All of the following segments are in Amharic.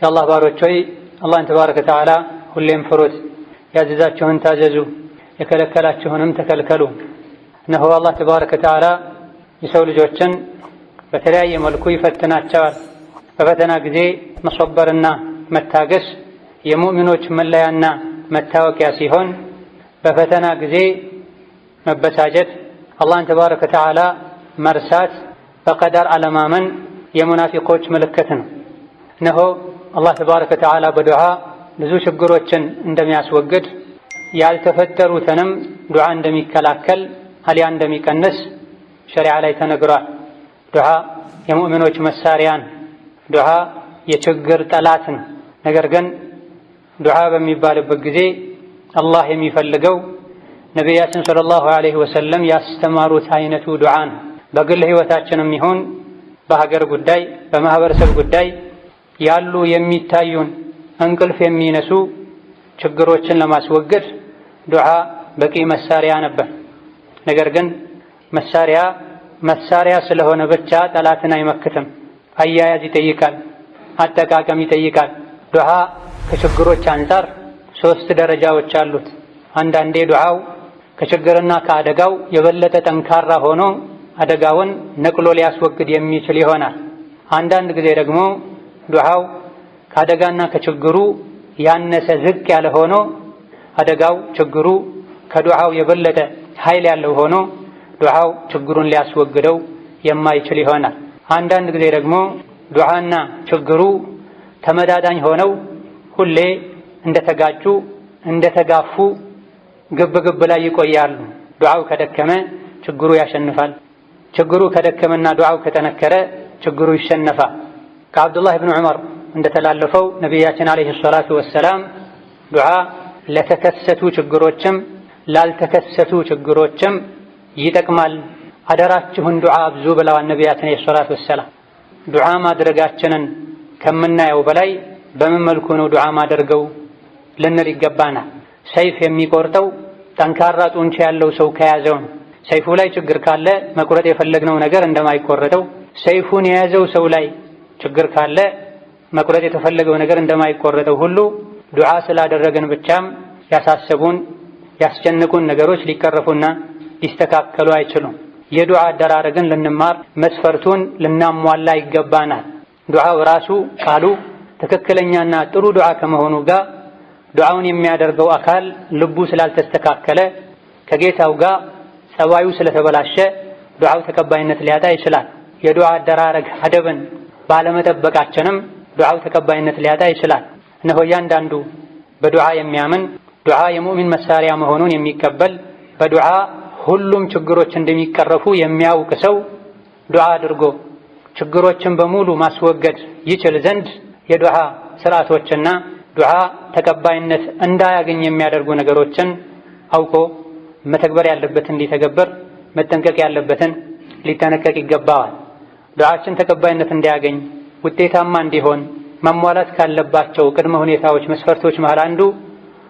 የአላህ ባሮች ሆይ አላህን ተባረከ ወተዓላ ሁሌም ፍሩት፣ ያዘዛችሁን ታዘዙ፣ የከለከላችሁንም ተከልከሉ። እነሆ አላህ ተባረከ ወተዓላ የሰው ልጆችን በተለያየ መልኩ ይፈትናቸዋል። በፈተና ጊዜ መሶበርና መታገስ የሙእሚኖች መለያና መታወቂያ ሲሆን በፈተና ጊዜ መበሳጨት፣ አላህን ተባረከ ወተዓላ መርሳት፣ በቀደር አለማመን የሙናፊቆች ምልክት ነው። እነሆ አላህ ተባረከ ወተዓላ በዱዓ ብዙ ችግሮችን እንደሚያስወግድ ያልተፈጠሩትንም ዱዓ እንደሚከላከል አልያ እንደሚቀንስ ሸሪዓ ላይ ተነግሯል። ዱዓ የሙእሚኖች መሳሪያን፣ ዱዓ የችግር ጠላትን። ነገር ግን ዱዓ በሚባልበት ጊዜ አላህ የሚፈልገው ነቢያችን ሰለላሁ ዐለይሂ ወሰለም ያስተማሩት አይነቱ ዱዓ ነው። በግል ህይወታችንም ይሁን በሀገር ጉዳይ በማህበረሰብ ጉዳይ ያሉ የሚታዩን እንቅልፍ የሚነሱ ችግሮችን ለማስወገድ ዱዓ በቂ መሳሪያ ነበር። ነገር ግን መሳሪያ ስለሆነ ብቻ ጠላትን አይመክትም። አያያዝ ይጠይቃል፣ አጠቃቀም ይጠይቃል። ዱዓ ከችግሮች አንፃር 3 ደረጃዎች አሉት። አንዳንዴ ዱዓው ከችግርና ከአደጋው የበለጠ ጠንካራ ሆኖ አደጋውን ነቅሎ ሊያስወግድ የሚችል ይሆናል። አንዳንድ ጊዜ ደግሞ ዱዓው ከአደጋና ከችግሩ ያነሰ ዝቅ ያለ ሆኖ አደጋው ችግሩ ከዱዓው የበለጠ ኃይል ያለው ሆኖ ዱዓው ችግሩን ሊያስወግደው የማይችል ይሆናል። አንዳንድ ጊዜ ደግሞ ዱዓና ችግሩ ተመዳዳኝ ሆነው ሁሌ እንደተጋጩ እንደተጋፉ ግብ ላይ ይቆያሉ። ዱዓው ከደከመ ችግሩ ያሸንፋል። ችግሩ ከደከመና ዱዓው ከጠነከረ ችግሩ ይሸነፋል። ከአብዱላህ ብን ዑመር እንደተላለፈው ነቢያችን አለይሂ ሰላቱ ወሰላም ዱዓ ለተከሰቱ ችግሮችም ላልተከሰቱ ችግሮችም ይጠቅማል፣ አደራችሁን ዱዓ አብዙ ብለዋል ነቢያችን አለይሂ ሰላቱ ወሰላም። ዱዓ ማድረጋችንን ከምናየው በላይ በምን መልኩ ነው ዱዓ ማድረገው ልንል ይገባናል። ሰይፍ የሚቆርጠው ጠንካራ ጡንቻ ያለው ሰው ከያዘው ነው። ሰይፉ ላይ ችግር ካለ መቁረጥ የፈለግነው ነገር እንደማይቆረጠው፣ ሰይፉን የያዘው ሰው ላይ ችግር ካለ መቁረጥ የተፈለገው ነገር እንደማይቆረጠው ሁሉ ዱዓ ስላደረገን ብቻም ያሳሰቡን ያስጨንቁን ነገሮች ሊቀረፉና ሊስተካከሉ አይችሉም። የዱዓ አደራረግን ልንማር መስፈርቱን ልናሟላ ይገባናል። ዱዓው ራሱ ቃሉ ትክክለኛና ጥሩ ዱዓ ከመሆኑ ጋር ዱዓውን የሚያደርገው አካል ልቡ ስላልተስተካከለ ከጌታው ጋር ጸባዩ ስለተበላሸ ዱዓው ተቀባይነት ሊያጣ ይችላል። የዱዓ አደራረግ አደብን ባለመጠበቃችንም ዱዓው ተቀባይነት ሊያጣ ይችላል። እነሆ እያንዳንዱ በዱዓ የሚያምን ዱዓ የሙእሚን መሳሪያ መሆኑን የሚቀበል በዱዓ ሁሉም ችግሮች እንደሚቀረፉ የሚያውቅ ሰው ዱዓ አድርጎ ችግሮችን በሙሉ ማስወገድ ይችል ዘንድ የዱዓ ስርዓቶችና ዱዓ ተቀባይነት እንዳያገኝ የሚያደርጉ ነገሮችን አውቆ መተግበር ያለበትን ሊተገበር፣ መጠንቀቅ ያለበትን ሊጠነቀቅ ይገባዋል። ዱዓችን ተቀባይነት እንዲያገኝ ውጤታማ እንዲሆን መሟላት ካለባቸው ቅድመ ሁኔታዎች መስፈርቶች መሃል አንዱ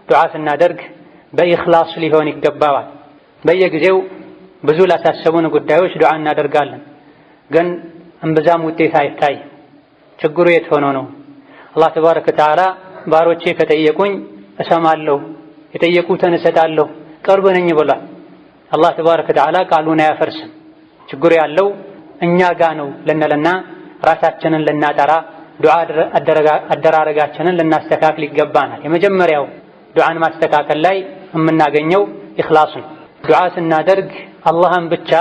ዱዓ ስናደርግ በኢኽላስ ሊሆን ይገባዋል። በየጊዜው ብዙ ላሳሰቡን ጉዳዮች ዱዓ እናደርጋለን፣ ግን እምብዛም ውጤት አይታይ። ችግሩ የት ሆኖ ነው? አላህ ተባረከ ወተዓላ ባሮቼ ከጠየቁኝ እሰማለሁ፣ የጠየቁትን እሰጣለሁ፣ ቅርብ ነኝ ብሏል። አላህ ተባረከ ወተዓላ ቃሉን አያፈርስም። ችግሩ ያለው እኛ ጋ ነው ልንልና ራሳችንን ልናጠራ ዱዓ አደራረጋችንን ልናስተካክል ይገባናል። የመጀመሪያው ዱዓን ማስተካከል ላይ የምናገኘው ኢኽላስ ነው። ዱዓ ስናደርግ አላህን ብቻ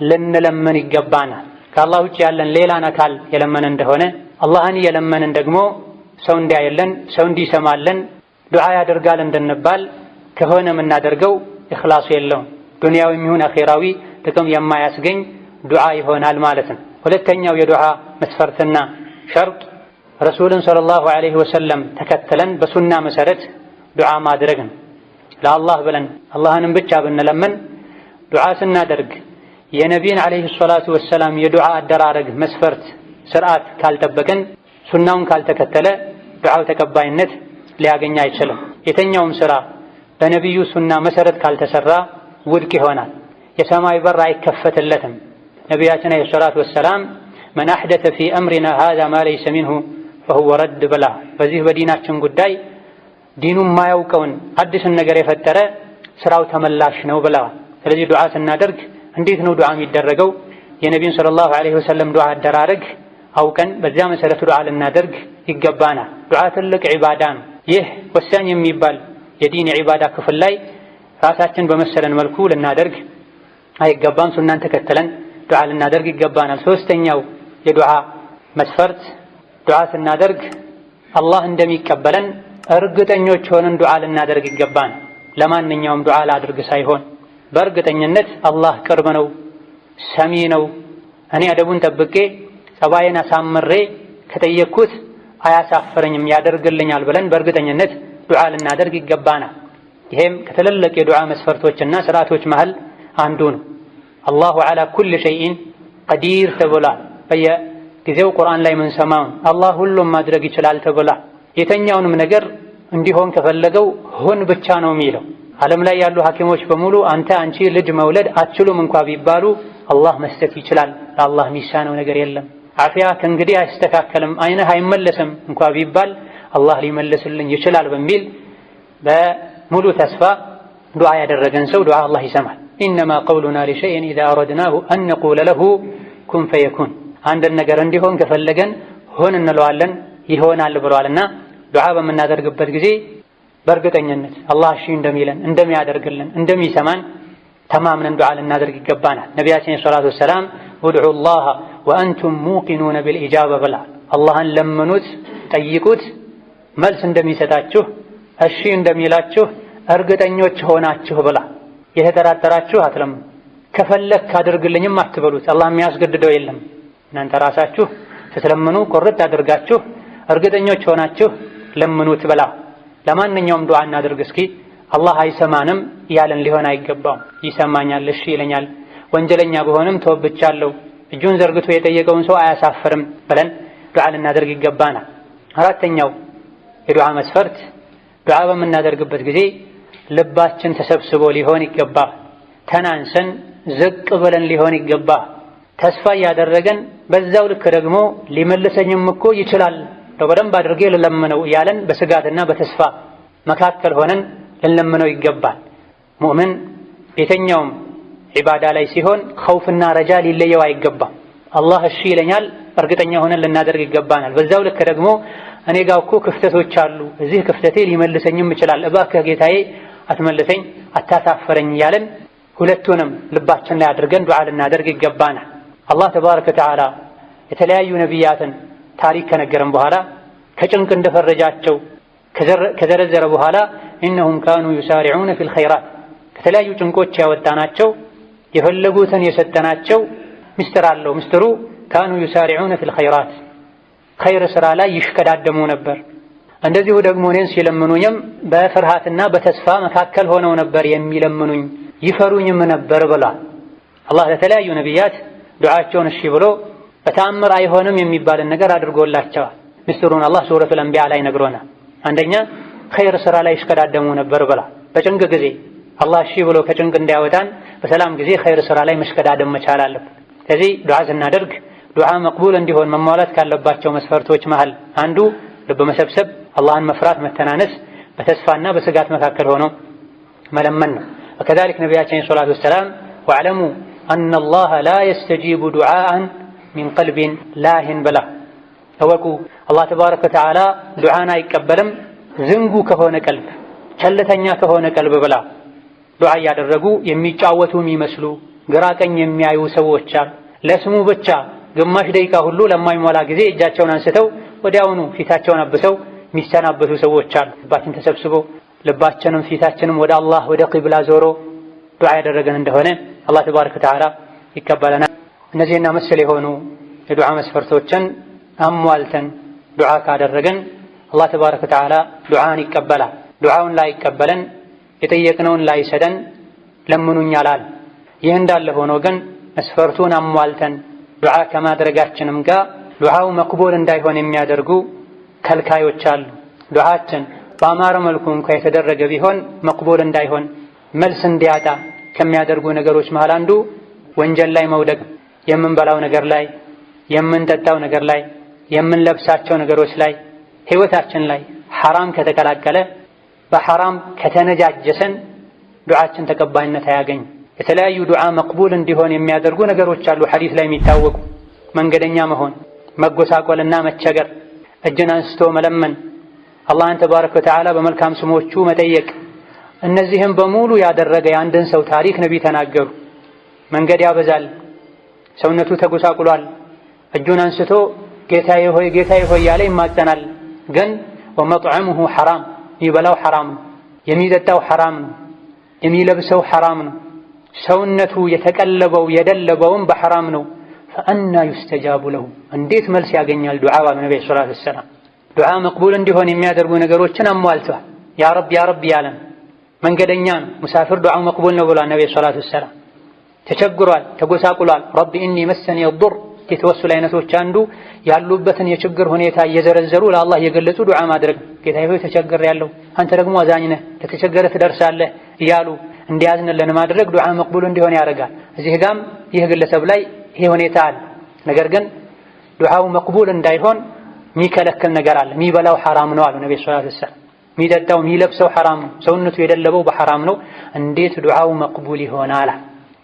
ልንለምን ይገባናል። ከአላህ ውጭ ያለን ሌላን አካል የለመን እንደሆነ አላህን የለመንን ደግሞ ሰው እንዲያየለን ሰው እንዲሰማለን ዱዓ ያደርጋል እንድንባል ከሆነ የምናደርገው ኢኽላሱ የለውም። ዱንያዊ የሚሆን አኼራዊ ጥቅም የማያስገኝ ዱዓ ይሆናል ማለት ነው። ሁለተኛው የዱዓ መስፈርትና ሸርጥ ረሱልን ሰለላሁ ዐለይሂ ወሰለም ተከትለን በሱና መሰረት ዱዓ ማድረግ ነው። ለአላህ ብለን አላህንም ብቻ ብንለምን ዱዓ ስናደርግ የነቢይን ዐለይሂ ሰላቱ ወሰላም የዱዓ አደራረግ መስፈርት ስርዓት ካልጠበቅን ሱናውን ካልተከተለ ዱዓው ተቀባይነት ሊያገኝ አይችልም። የተኛውም ስራ በነቢዩ ሱና መሰረት ካልተሰራ ውድቅ ይሆናል፣ የሰማይ በር አይከፈትለትም። ነቢያችን ዐለይሂ ሰላቱ ወሰላም መን አሕደተ ፊ አምሪና ሃዛ ማ ለይሰ ሚንሁ فهو رد بلا በዚህ በዲናችን ጉዳይ ዲኑ የማያውቀውን አዲስን ነገር የፈጠረ ስራው ተመላሽ ነው ብለዋል። ስለዚህ ዱዓ ስናደርግ እንዴት ነው ዱዓ የሚደረገው? የነቢዩን ሰለላሁ ዐለይሂ ወሰለም ዱዓ አደራረግ አውቀን በዚያ መሰረት ዱዓ ልናደርግ ይገባናል። ዱዓ ትልቅ ዒባዳ ነው። ይህ ወሳኝ የሚባል የዲን ዒባዳ ክፍል ላይ ራሳችን በመሰለን መልኩ ልናደርግ አይገባም። ሱናን ተከተለን ዱዓ ልናደርግ ይገባናል። ሶስተኛው የዱዓ መስፈርት ዱዓ ስናደርግ አላህ እንደሚቀበለን እርግጠኞች ሆነን ዱዓ ልናደርግ ይገባናል። ለማንኛውም ዱዓ ላድርግ ሳይሆን በእርግጠኝነት አላህ ቅርብ ነው፣ ሰሚ ነው፣ እኔ አደቡን ጠብቄ ጸባዬን አሳምሬ ከጠየቅኩት አያሳፍረኝም ያደርግልኛል ብለን በእርግጠኝነት ዱዓ ልናደርግ ይገባናል። ይሄም ከትልልቅ የዱዓ መስፈርቶችና ስርዓቶች መሃል አንዱ ነው። አላሁ ዐላ ኩሊ ሸይኢን ቀዲር ተብሏል። በየጊዜው ቁርአን ላይ የምንሰማውን አላህ ሁሉም ማድረግ ይችላል ተብሏል። የተኛውንም ነገር እንዲሆን ከፈለገው ሁን ብቻ ነው የሚለው። ዓለም ላይ ያሉ ሐኪሞች በሙሉ አንተ አንቺ ልጅ መውለድ አትችሉም እንኳ ቢባሉ አላህ መስጠት ይችላል። ለአላህ የሚሳነው ነገር የለም። አፊያ ከእንግዲህ አይስተካከልም፣ አይንህ አይመለስም እንኳ ቢባል አላህ ሊመልስልኝ ይችላል በሚል በሙሉ ተስፋ ዱዓ ያደረገን ሰው ዱዓ አላህ ይሰማል። ኢነማ ቀውሉና ሊሸይኢን ኢዛ አረድናሁ አን ነቁለ ለሁ ኩን ፈየኩን። አንድን ነገር እንዲሆን ከፈለገን ሁን እንለዋለን ይሆናል ብለዋልና ዱዓ በምናደርግበት ጊዜ በእርግጠኝነት አላህ እሺ እንደሚለን እንደሚያደርግልን እንደሚሰማን ተማምነን ዱዓ ልናደርግ ይገባናል። ነቢያችን ሰለላሁ ዐለይሂ ወሰለም ውድዑ ላህ ወአንቱም ሙቂኑነ ቢልኢጃባ ብላ አላህን ለምኑት ጠይቁት መልስ እንደሚሰጣችሁ እሺ እንደሚላችሁ እርግጠኞች ሆናችሁ ብላ። የተጠራጠራችሁ አትለምኑ። ከፈለክ አድርግልኝም አትበሉት። አላህ የሚያስገድደው የለም። እናንተ ራሳችሁ ስትለምኑ ቁርጥ አድርጋችሁ እርግጠኞች ሆናችሁ ለምኑት ብላ። ለማንኛውም ዱዓ እናድርግ እስኪ አላህ አይሰማንም ያለን ሊሆን አይገባም። ይሰማኛል፣ እሺ ይለኛል፣ ወንጀለኛ በሆንም ተወብቻለሁ፣ እጁን ዘርግቶ የጠየቀውን ሰው አያሳፍርም ብለን ዱዓ ልናደርግ ይገባናል። አራተኛው የዱዓ መስፈርት ዱዓ በምናደርግበት ጊዜ ልባችን ተሰብስቦ ሊሆን ይገባ። ተናንሰን ዝቅ ብለን ሊሆን ይገባ። ተስፋ እያደረገን በዛው ልክ ደግሞ ሊመልሰኝም እኮ ይችላል በደንብ አድርጌ ልለምነው እያለን በስጋትና በተስፋ መካከል ሆነን ልንለምነው ይገባል። ሙእምን የተኛውም ዒባዳ ላይ ሲሆን ኸውፍና ረጃ ሊለየው አይገባም። አላህ እሺ ይለኛል እርግጠኛ ሆነን ልናደርግ ይገባናል። በዛው ልክ ደግሞ እኔ ጋር እኮ ክፍተቶች አሉ፣ እዚህ ክፍተቴ ሊመልሰኝም ይችላል፣ እባክህ ጌታዬ አትመልሰኝ፣ አታሳፈረኝ እያለን ሁለቱንም ልባችን ላይ አድርገን ዱዓ ልናደርግ ይገባናል። አላህ ተባረከ ወተዓላ የተለያዩ ነቢያትን ታሪክ ከነገረን በኋላ ከጭንቅ እንደፈረጃቸው ከዘረዘረ በኋላ ኢነሁም ካኑ ዩሳሪዑነ ፊል ኸይራት ከተለያዩ ጭንቆች ያወጣናቸው የፈለጉትን የሰጠናቸው ምስጢር አለው። ምስጢሩ ካኑ ዩሳሪዑነ ፊል ኸይራት ኸይር ስራ ላይ ይሽቀዳደሙ ነበር። እንደዚሁ ደግሞ እኔን ሲለምኑኝም በፍርሃትና በተስፋ መካከል ሆነው ነበር የሚለምኑኝ፣ ይፈሩኝም ነበር ብሏል። አላህ ለተለያዩ ነቢያት ዱዓቸውን እሺ ብሎ በተአምር አይሆንም የሚባልን ነገር አድርጎላቸዋል። ምስጢሩን አላህ ሱረቱል አንቢያ ላይ ነግሮናል። አንደኛ ኸይር ስራ ላይ ይሽቀዳደሙ ነበር ብሏል። በጭንቅ ጊዜ አላህ እሺ ብሎ ከጭንቅ እንዲያወጣን በሰላም ጊዜ ኸይር ስራ ላይ መሽቀዳደም መቻል አለብን። ስለዚህ ዱዓ ስናደርግ ዱዓ መቅቡል እንዲሆን መሟላት ካለባቸው መስፈርቶች መሃል አንዱ ልብ መሰብሰብ፣ አላህን መፍራት፣ መተናነስ፣ በተስፋና በስጋት መካከል ሆኖ መለመን ነው። ወከዛሊክ ነቢያችን ሰለላሁ ዐለይሂ ወሰለም ወዕለሙ አነ አላህ ላ የስተጂቡ ዱዓአን ሚን ቀልቢን ላሂን ብላ እወቁ አላህ ተባረከ ወተዓላ ዱዓን አይቀበልም ዝንጉ ከሆነ ቀልብ፣ ቸልተኛ ከሆነ ቀልብ ብላ። ዱዓ እያደረጉ የሚጫወቱ የሚመስሉ ግራ ቀኝ የሚያዩ ሰዎች አሉ። ለስሙ ብቻ ግማሽ ደቂቃ ሁሉ ለማይሞላ ጊዜ እጃቸውን አንስተው ወዲያውኑ ፊታቸውን አብሰው የሚሰናበቱ ሰዎች አሉ። ልባችን ተሰብስቦ ልባችንም ፊታችንም ወደ አላህ ወደ ቂብላ ዞሮ ዱዓ ያደረገን እንደሆነ አላህ ተባረከ ወተዓላ ይቀበለናል። እነዚህና መሰል የሆኑ የዱዓ መስፈርቶችን አሟልተን ዱዓ ካደረገን አላህ ተባረከ ወተዓላ ዱዓን ይቀበላል። ዱዓውን ላይ ይቀበለን የጠየቅነውን ላይ ሰደን ለምኑኝ አላል። ይህ እንዳለ ሆኖ ግን መስፈርቱን አሟልተን ዱዓ ከማድረጋችንም ጋር ዱዓው መቅቡል እንዳይሆን የሚያደርጉ ከልካዮች አሉ። ዱዓችን በአማረ መልኩ እንኳ የተደረገ ቢሆን መቅቡል እንዳይሆን መልስ እንዲያጣ ከሚያደርጉ ነገሮች መሃል አንዱ ወንጀል ላይ መውደቅ፣ የምንበላው ነገር ላይ፣ የምንጠጣው ነገር ላይ፣ የምንለብሳቸው ነገሮች ላይ ህይወታችን ላይ ሐራም ከተቀላቀለ በሐራም ከተነጃጀሰን ዱዓችን ተቀባይነት አያገኝም። የተለያዩ ዱዓ መቅቡል እንዲሆን የሚያደርጉ ነገሮች አሉ ሐዲስ ላይ የሚታወቁ መንገደኛ መሆን፣ መጎሳቆልና መቸገር፣ እጅን አንስቶ መለመን፣ አላህን ተባረከ ወተዓላ በመልካም ስሞቹ መጠየቅ። እነዚህም በሙሉ ያደረገ የአንድን ሰው ታሪክ ነቢ ተናገሩ። መንገድ ያበዛል፣ ሰውነቱ ተጎሳቁሏል፣ እጁን አንስቶ ጌታዬ ሆይ ጌታዬ ሆይ ያለ ይማጸናል። ግን ወመጥዐሙሁ ሐራም፣ የሚበላው ሐራም ነው፣ የሚጠጣው ሐራም ነው፣ የሚለብሰው ሐራም ነው፣ ሰውነቱ የተቀለበው የደለበውም በሐራም ነው። ፈአና ዩስተጃቡ ለሁ፣ እንዴት መልስ ያገኛል ዱዓ? ነቢ ሰለላሁ ዐለይሂ ወሰለም ዱዓ መቅቡል እንዲሆን የሚያደርጉ ነገሮችን አሟልተዋል። ያ ረብ ያ ረብ ያለን መንገደኛ ነው፣ ሙሳፊር ዱዓው መቅቡል ነው ብሏል ነቢ ሰለላሁ ዐለይሂ ወሰለም። ተቸግሯል፣ ተጎሳቁሏል፣ ረቢ ኢኒ መሰኒ የዱር የተወሱል አይነቶች አንዱ ያሉበትን የችግር ሁኔታ እየዘረዘሩ ለአላህ እየገለጹ ዱዓ ማድረግ። ጌታዬ ሆይ ተቸግሬያለሁ፣ አንተ ደግሞ አዛኝ ነህ፣ ለተቸገረ ትደርሳለህ እያሉ እንዲያዝንልን ማድረግ ዱዓ መቅቡል እንዲሆን ያደርጋል። እዚህ ጋም ይህ ግለሰብ ላይ ይሄ ሁኔታ አለ። ነገር ግን ዱዓው መቅቡል እንዳይሆን የሚከለክል ነገር አለ። የሚበላው ሐራም ነው አሉ ነቢ ሰለላሁ ዐለይሂ ወሰለም። የሚጠጣው የሚለብሰው ሐራም ነው፣ ሰውነቱ የደለበው በሐራም ነው። እንዴት ዱዓው መቅቡል ይሆናል?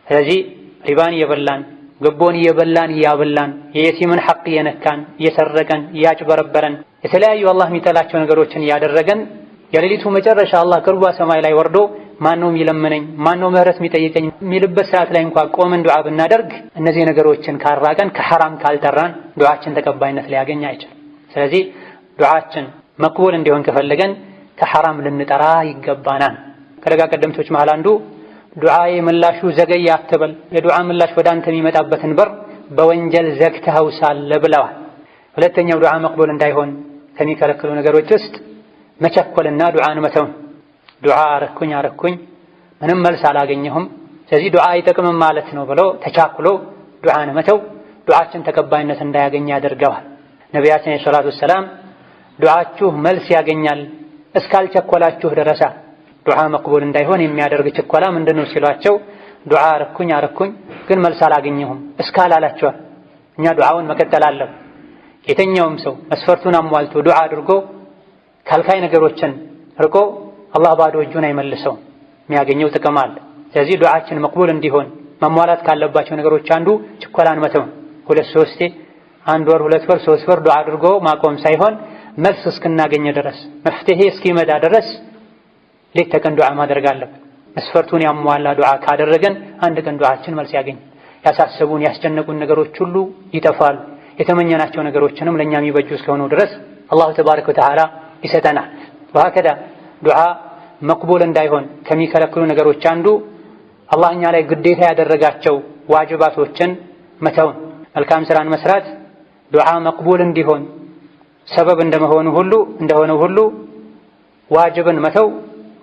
ስለዚህ ሪባን እየበላን ገቦን እየበላን እያበላን የየቲምን ሐቅ እየነካን እየሰረቀን እያጭበረበረን የተለያዩ አላህ የሚጠላቸው ነገሮችን እያደረገን የሌሊቱ መጨረሻ አላህ ቅርቧ ሰማይ ላይ ወርዶ ማነው የሚለምነኝ ማነው ምህረት የሚጠይቀኝ የሚልበት ሰዓት ላይ እንኳን ቆመን ዱዓ ብናደርግ እነዚህ ነገሮችን ካራቀን ከሐራም ካልጠራን ዱዓችን ተቀባይነት ሊያገኝ አይችልም። ስለዚህ ዱዓችን መቅቡል እንዲሆን ከፈለገን ከሐራም ልንጠራ ይገባናል። ከደጋ ቀደምቶች መሃል አንዱ ዱዓዬ ምላሹ ዘገየ አትበል፣ የዱዓ ምላሽ ወደ አንተ የሚመጣበትን በር በወንጀል ዘግተኸው ሳለ ብለዋል። ሁለተኛው ዱዓ መቅቡል እንዳይሆን ከሚከለክሉ ነገሮች ውስጥ መቸኮልና ዱዓን መተውን። ዱዓ አረኩኝ ምንም መልስ አላገኘሁም ስለዚህ ዱዓ አይጠቅምም ማለት ነው ብሎ ተቻኩሎ ዱዓን መተው ዱዓችን ተቀባይነት እንዳያገኝ ያደርገዋል። ነቢያችን ሰለላሁ ዐለይሂ ወሰለም ዱዓችሁ መልስ ያገኛል እስካልቸኮላችሁ ድረስ ዱዓ መቅቡል እንዳይሆን የሚያደርግ ችኮላ ምንድነው ሲሏቸው ዱዓ አረኩኝ ግን መልስ አላገኘሁም እስካላላቸው እኛ ዱዓውን መቀጠል አለብን። የተኛውም ሰው መስፈርቱን አሟልቶ ዱዓ አድርጎ ከልካይ ነገሮችን ርቆ አላህ ባዶ እጁን አይመልሰው፣ የሚያገኘው ጥቅም አለ። ስለዚህ ዱዓችን መቅቡል እንዲሆን መሟላት ካለባቸው ነገሮች አንዱ ችኮላን መተው። ሁለት ሶስቴ አንድ ወር ሁለት ወር ሶስት ወር ዱዓ አድርጎ ማቆም ሳይሆን መልስ እስክናገኝ ድረስ መፍትሄ እስኪመጣ ድረስ ሌት ተቀን ዱዓ ማድረግ አለብን። መስፈርቱን ያሟላ ዱዓ ካደረገን አንድ ቀን ዱዓችን መልስ ያገኝ። ያሳሰቡን ያስጨነቁን ነገሮች ሁሉ ይጠፋሉ። የተመኘናቸው ነገሮችንም ለኛ የሚበጁ እስከሆኑ ድረስ አላሁ ተባረከ ወተዓላ ይሰጠናል። ወሀከዛ ዱዓ መቅቡል እንዳይሆን ከሚከለክሉ ነገሮች አንዱ አላህ እኛ ላይ ግዴታ ያደረጋቸው ዋጅባቶችን መተውን። መልካም ስራን መስራት ዱዓ መቅቡል እንዲሆን ሰበብ እንደሆነ ሁሉ ዋጅብን መተው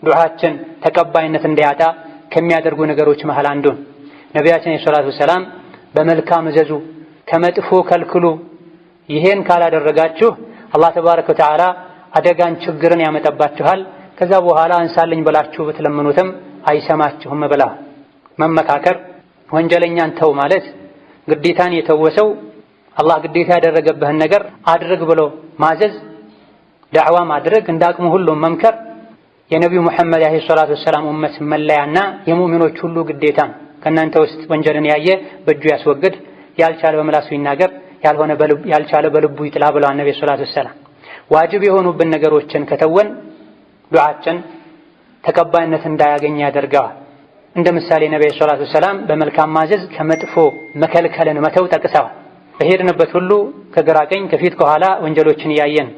ዱዓችን ተቀባይነት እንዲያጣ ከሚያደርጉ ነገሮች መሃል አንዱ። ነቢያችን ሰለላሁ ዐለይሂ ወሰለም በመልካም እዘዙ ከመጥፎ ከልክሉ፣ ይሄን ካላደረጋችሁ አላህ ተባረከ ወተዓላ አደጋን ችግርን ያመጣባችኋል፣ ከዛ በኋላ አንሳልኝ ብላችሁ ብትለምኑትም አይሰማችሁም ብላ። መመካከር ወንጀለኛን ተው ማለት ግዴታን የተወሰው አላህ ግዴታ ያደረገብህን ነገር አድርግ ብሎ ማዘዝ፣ ዳዕዋ ማድረግ፣ እንዳቅሙ ሁሉ መምከር የነቢዩ ሙሐመድ አለይሂ ሰላቱ ወሰላም ኡመት መለያና የሙእሚኖች ሁሉ ግዴታ። ከእናንተ ውስጥ ወንጀልን ያየ በእጁ ያስወግድ፣ ያልቻለ በምላሱ ይናገር፣ ያልቻለ በልቡ ይጥላ ብለዋል ነብዩ ሰለላሁ ዐለይሂ ወሰለም። ዋጅብ የሆኑብን ነገሮችን ከተወን ዱዓችን ተቀባይነት እንዳያገኝ ያደርገዋል። እንደ ምሳሌ ነብዩ ሰለላሁ ዐለይሂ ወሰለም በመልካም ማዘዝ ከመጥፎ መከልከልን መተው ጠቅሰዋል። በሄድንበት ሁሉ ከግራ ቀኝ ከፊት ከኋላ ወንጀሎችን እያየን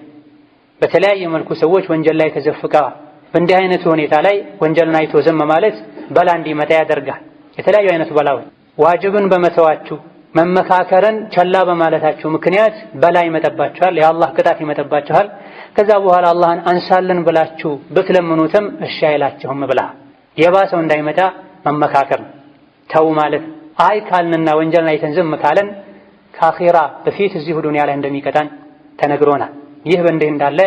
በተለያየ መልኩ ሰዎች ወንጀል ላይ ተዘፍቀዋል። በእንዲህ አይነቱ ሁኔታ ላይ ወንጀልን አይቶ ዝም ማለት በላ እንዲመጣ ያደርጋል። የተለያዩ አይነት በላዎች ዋጅብን በመተዋችሁ መመካከርን ቸላ በማለታችሁ ምክንያት በላ ይመጣባችኋል፣ የአላህ ቅጣት ይመጣባችኋል። ከዛ በኋላ አላህን አንሳልን ብላችሁ ብትለምኑትም እሺ አይላችሁም ብላ የባሰው እንዳይመጣ መመካከር ተው ማለት። አይ ካልንና ወንጀልን አይተን ዝም ካለን ከአኺራ በፊት እዚሁ ዱንያ ላይ እንደሚቀጣን ተነግሮናል። ይህ በእንዲህ እንዳለ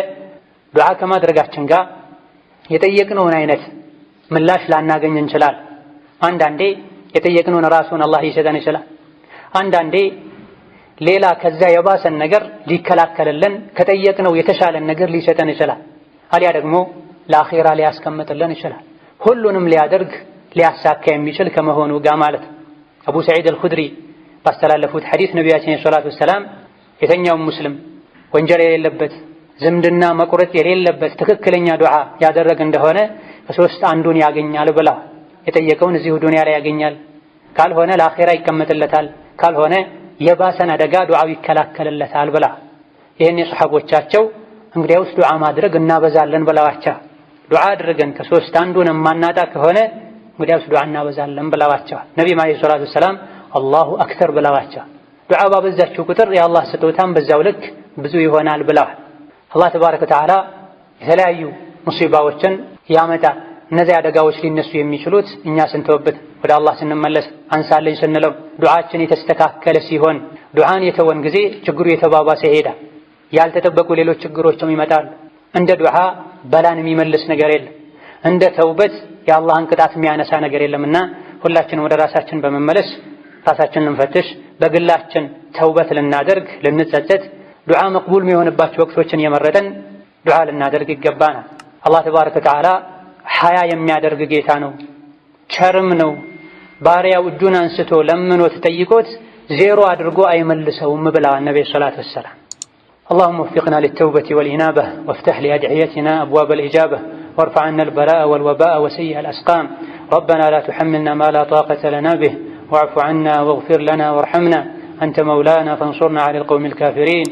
ዱዓ ከማድረጋችን ጋር የጠየቅነውን አይነት ምላሽ ላናገኝ እንችላል። አንዳንዴ የጠየቅነውን ራሱን አላህ ሊሰጠን ይችላል። አንዳንዴ ሌላ ከዛ የባሰን ነገር ሊከላከልልን ከጠየቅነው የተሻለን ነገር ሊሰጠን ይችላል። አሊያ ደግሞ ለአኺራ ሊያስቀምጥልን ይችላል። ሁሉንም ሊያደርግ ሊያሳካ የሚችል ከመሆኑ ጋር ማለት ነው። አቡ ሰዒድ አልኹድሪ ባስተላለፉት ሐዲስ ነቢያችን ሰለላሁ ዐለይሂ ወሰለም የተኛውም ሙስሊም ወንጀል የሌለበት ዝምድና መቁረጥ የሌለበት ትክክለኛ ዱዓ ያደረገ እንደሆነ ከሶስት አንዱን ያገኛል ብለዋል። የጠየቀውን እዚሁ ዱንያ ላይ ያገኛል፣ ካልሆነ ለአኺራ ይቀመጥለታል፣ ካልሆነ የባሰን አደጋ ዱዓው ይከላከልለታል ብለዋል። ይህን የሰሐቦቻቸው እንግዲያውስ ዱዓ ማድረግ እናበዛለን ብለዋቸው ዱዓ አድርገን ከሶስት አንዱን የማናጣ ከሆነ እንግዲያውስ ዱዓ እናበዛለን ብለዋቸዋል። ነቢዩ ዓለይሂ ሰላቱ ወሰላም አላሁ አክበር ብለዋቸዋል። ዱዓ ባበዛችሁ ቁጥር የአላህ ስጦታም በዛው ልክ ብዙ ይሆናል ብለዋል። አላህ ተባረከ ወተዓላ የተለያዩ ሙሲባዎችን ያመጣል። እነዚህ አደጋዎች ሊነሱ የሚችሉት እኛ ስንተውበት፣ ወደ አላህ ስንመለስ፣ አንሳለኝ ስንለው፣ ዱዓችን የተስተካከለ ሲሆን፣ ዱዓን የተወን ጊዜ ችግሩ የተባባሰ ይሄዳል። ያልተጠበቁ ሌሎች ችግሮችም ይመጣሉ። እንደ ዱዓ በላን የሚመልስ ነገር የለም። እንደ ተውበት የአላህን ቅጣት የሚያነሳ ነገር የለምና ሁላችንም ወደ ራሳችን በመመለስ ራሳችንን ልንፈትሽ፣ በግላችን ተውበት ልናደርግ፣ ልንጸጸት፣ ዱዓ መቅቡል የሚሆንባቸው ወቅቶችን የመረጠን ዱዓ ልናደርግ ይገባናል። አላህ ተባረከ ወተዓላ ሐያ የሚያደርግ ጌታ ነው፣ ቸርም ነው። ባሪያው እጁን አንስቶ ለምኖት ጠይቆት ዜሮ አድርጎ አይመልሰውም ብለዋል ነብዩ ሰለላሁ ዐለይሂ ወሰለም። اللهم وفقنا للتوبة والإنابة وافتح لأدعيتنا أبواب الإجابة وارفع عنا البلاء والوباء وسيء الأسقام. ربنا لا تحملنا ما لا طاقة لنا به واعف عنا واغفر لنا وارحمنا أنت مولانا فانصرنا على القوم الكافرين.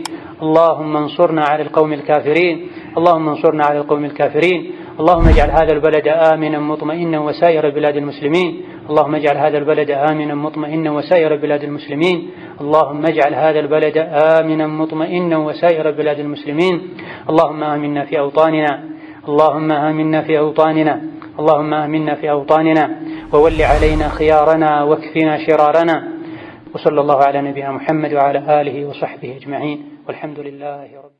اللهم انصرنا على القوم الكافرين. اللهم انصرنا على القوم الكافرين. اللهم اجعل هذا البلد آمنا مطمئنا وسائر بلاد المسلمين. اللهم اجعل هذا البلد آمنا مطمئنا وسائر بلاد المسلمين. اللهم اجعل هذا البلد آمنا مطمئنا وسائر بلاد المسلمين. اللهم آمنا في أوطاننا. اللهم آمنا في أوطاننا. اللهم آمنا في أوطاننا وول علينا خيارنا واكفنا شرارنا. وصلى الله على نبينا محمد وعلى آله وصحبه أجمعين والحمد لله رب